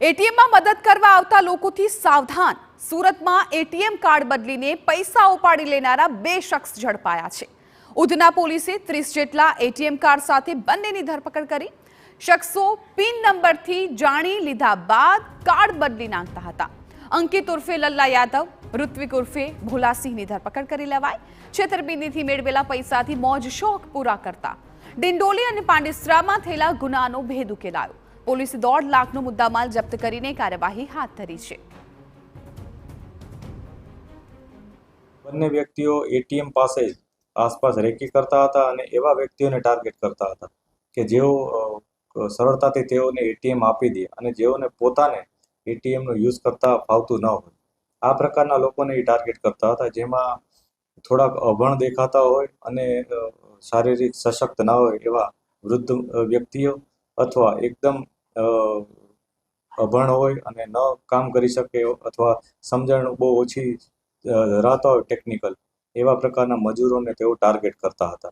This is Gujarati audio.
એટીએમમાં મદદ કરવા આવતા લોકોથી સાવધાન. સુરતમાં એટીએમ કાર્ડ બદલીને પૈસા ઉપાડી લેનારા 2 શખ્સ ઝડપાયા છે. ઉધના પોલીસે 30 જેટલા એટીએમ કાર્ડ સાથે બંનેની ધરપકડ કરી. શખ્સો પિન નંબરથી જાણી લીધા બાદ કાર્ડ બદલી નાખતા હતા. અંકિત ઉર્ફે લલ્લા યાદવ, ઋત્વિક ઉર્ફે ભોલાસિંહની ધરપકડ કરી લેવાઈ. છેતરપિંડીથી મેળવેલા પૈસાથી મોજ શોખ પૂરા કરતા ડિંડોલી અને પાંડેસરામાં થયેલા ગુનાનો ભેદ ઉકેલાયો. પોલીસે 1.5 લાખનો મુદ્દામાલ જપ્ત કરીને કાર્યવાહી હાથ ધરી છે. બંને વ્યક્તિઓ એટીએમ પાસે આસપાસ રેકી કરતા હતા અને એવા વ્યક્તિઓને ટાર્ગેટ કરતા હતા કે જેઓ સરળતાથી તેઓને એટીએમ આપી દે અને જેઓને પોતાને એટીએમનો યુઝ કરતા ફાવતું ન હોય. આ પ્રકારના લોકોને એ ટાર્ગેટ કરતા હતા, જેમાં થોડાક અભણ દેખાતા હોય અને શારીરિક સશક્ત ના હોય એવા વૃદ્ધ વ્યક્તિઓ અથવા એકદમ અભણ હોય અને ન કામ કરી શકે અથવા સમજણ બહુ ઓછી ધરાવતા હોય ટેકનિકલ, એવા પ્રકારના મજૂરોને તેઓ ટાર્ગેટ કરતા હતા.